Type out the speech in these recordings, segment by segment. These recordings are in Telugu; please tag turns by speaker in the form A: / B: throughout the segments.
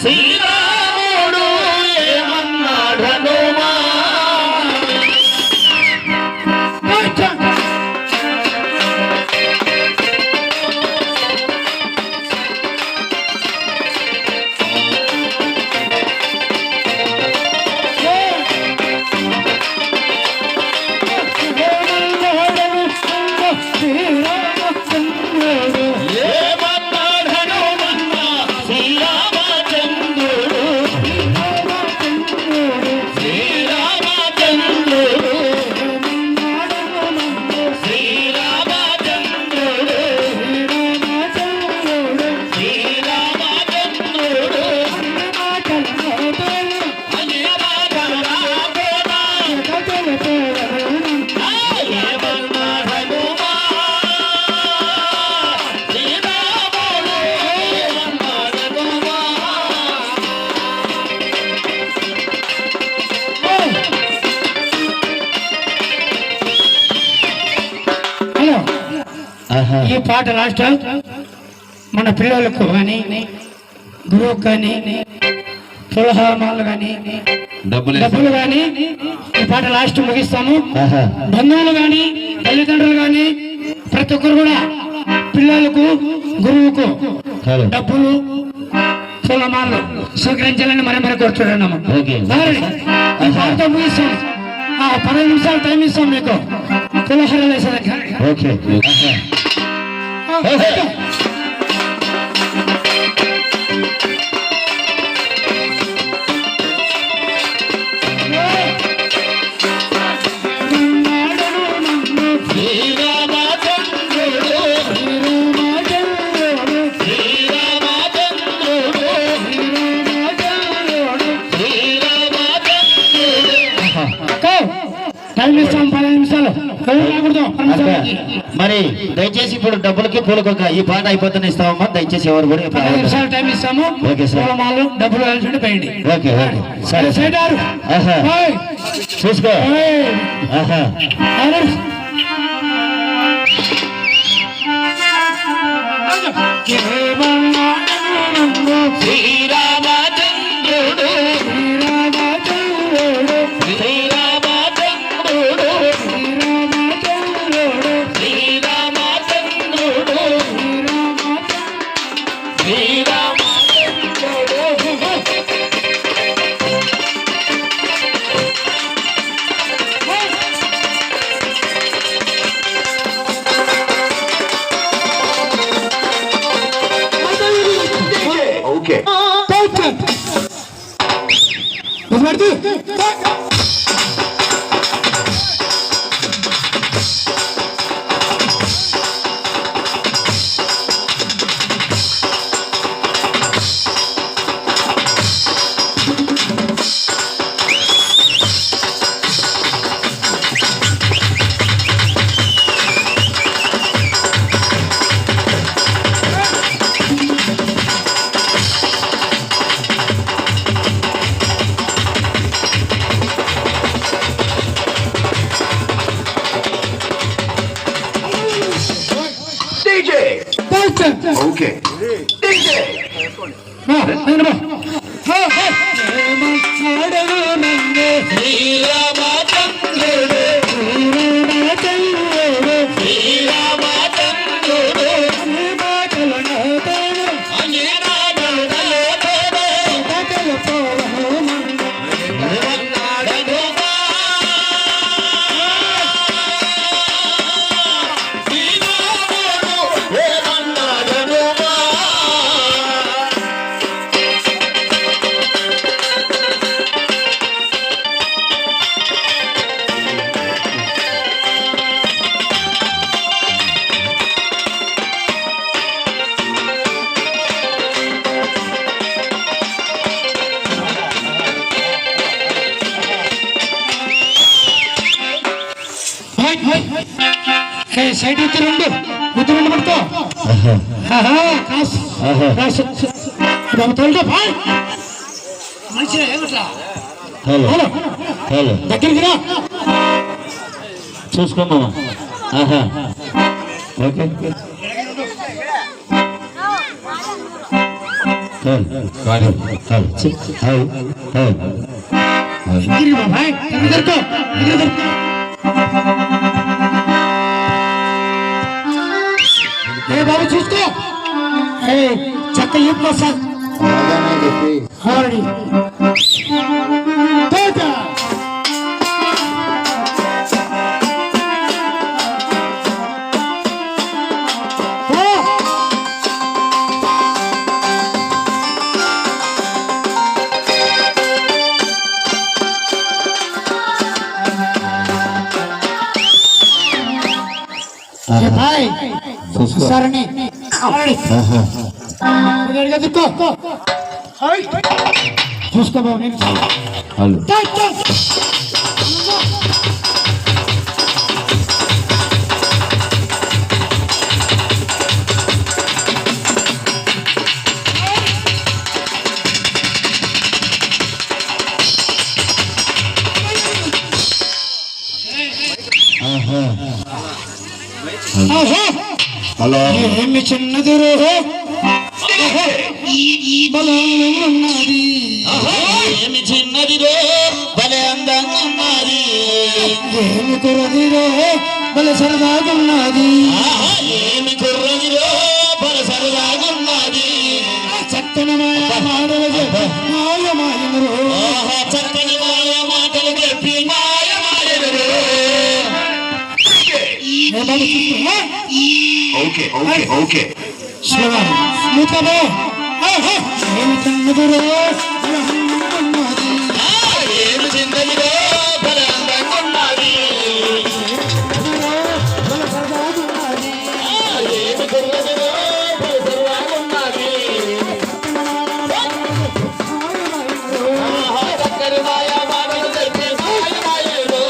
A: శ్రీరాముడు ఏమన్నాడు హనుమా
B: ఈ పాట లాస్ట్ మన పిల్లలకు కానీ గురువుకు కానీ పులహామాలు కానీ డబ్బులు కానీ ఈ పాట లాస్ట్ ముగిస్తాము. బంధువులు కానీ తల్లిదండ్రులు కానీ ప్రతి ఒక్కరు కూడా పిల్లలకు గురువుకు డబ్బులు పులహామాలు స్వీకరించాలని మరి కూర్చోడన్నాము. ఈ పాటతో ముగిస్తాం. 10 నిమిషాలు టైం ఇస్తాం మీకు పులహారాలు వేసేదాకా.
A: మరి దయచేసి ఇప్పుడు డబ్బులకి పూలకొక ఈ పాట అయిపోతానే ఇస్తామమ్మా. దయచేసి ఎవరు కూడా
B: 10 నిమిషాలు టైం ఇస్తాము.
A: Okay sir.
B: డబ్బులు కలిసి పోయండి.
A: ఓకే ఓకే సరే చూసుకో. శ్రీరామచంద్రుడు
C: Okay. DJ.
B: సైడ్ ఉత్తరండు పడుకో. దగ్గరికి రా
A: చూసుకోమా. ఓకే
B: తిరిగి బాబాయ్ ఎక్కడ దొరుకో ఏ బాబు చూసుకో ఏ చక్క ఇప్పు సార్ హాడి తేజా भाई सरनी देखो उसको
C: హలో
B: ఏమి చిన్నది రోహో బలం ఉన్నది
A: ఏమి చిన్నది రో భలే అందంగా ఉన్నది
B: ఏమి కుర్రది రోహో బల సరదాగా ఉన్నది
A: ఏమి కుర్రది రో భలే సరదాగా ఉన్నది
B: చక్కని మాయ మాటలు చెప్పి మాయ మాయలు
A: చక్కని మాయ మాటలు చెప్పి మాయ మాయలు
C: ఓకే ఓకే ఓకే
B: ఏమి చిన్నది రోహో
A: ఏమి చిన్నది రో భలే అందంగా ఉన్నది ఏమి కుర్రది రో భలే సరదాగా ఉన్నది చక్కని మాయ మాటలు చెప్పి మాయ మాయలు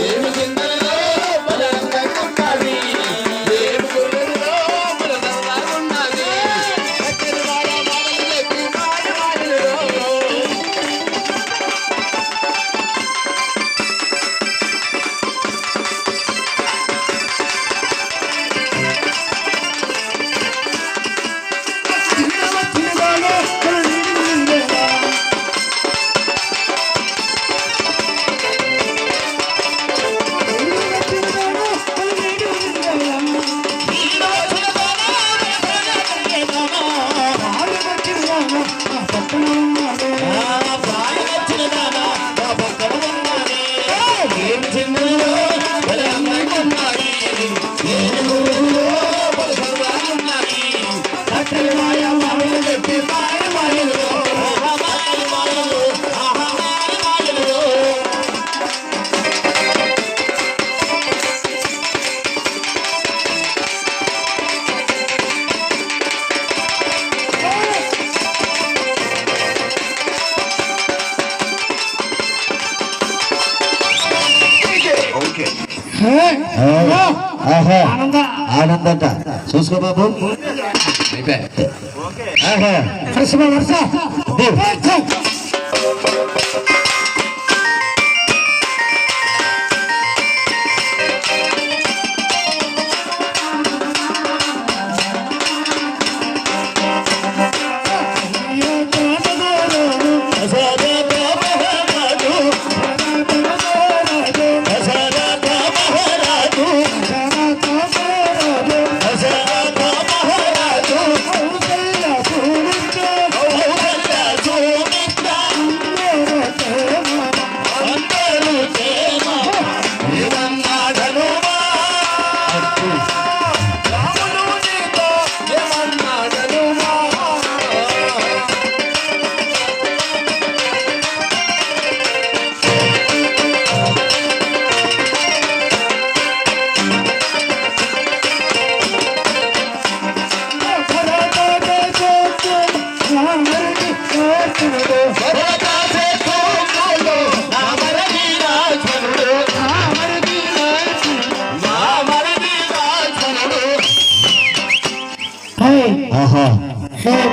A: ఏమి చిన్నది రో భలే అందంగా ఉన్నది ఏమి కుర్రది రో భలే సరదాగా ఉన్నది చక్కని మాయ మాటలు చెప్పి మాయ మాయలు
C: ఓకే
A: ఆనందంట చూసుకో బాబు
B: వరుస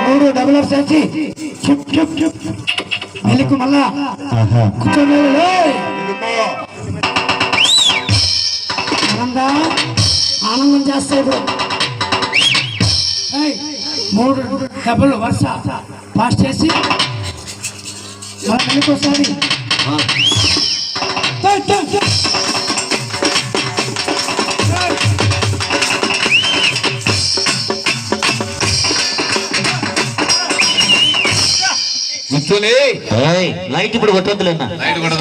B: మూడు డబుల్ అప్స్ వచ్చి చుప్ చుప్ చుప్ మెలకు మళ్ళా కూర్చొని ఆనందం చేస్తా ఇప్పుడు మూడు డబుల్ వరుస పాస్ చేసి మన పెళ్ళికి వస్తుంది.
A: కూర్చొని
D: లైట్ ఇప్పుడు కొట్టొద్దులేనా
A: లైట్ కూడా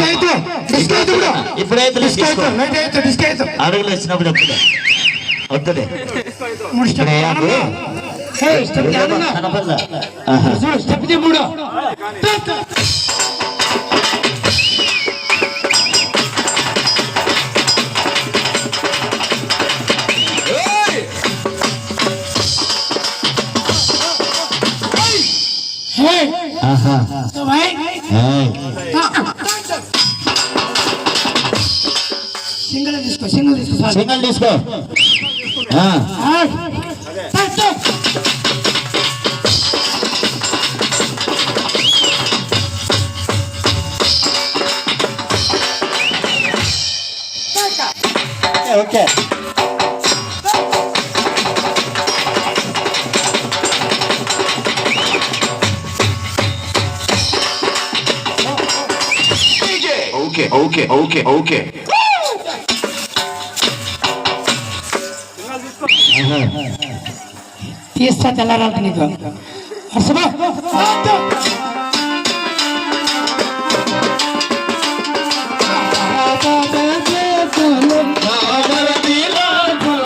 D: ఇప్పుడైతే అడుగులు వచ్చినప్పుడు ఎప్పుడు వద్దులే కనపడదా
B: స్టెప్ మూడు సింగిల్ తీసుకో
D: సింగల్ తీసుకో ఓకే
C: Okay, okay.
B: తీస్తా తెల్లారాలి నీకు.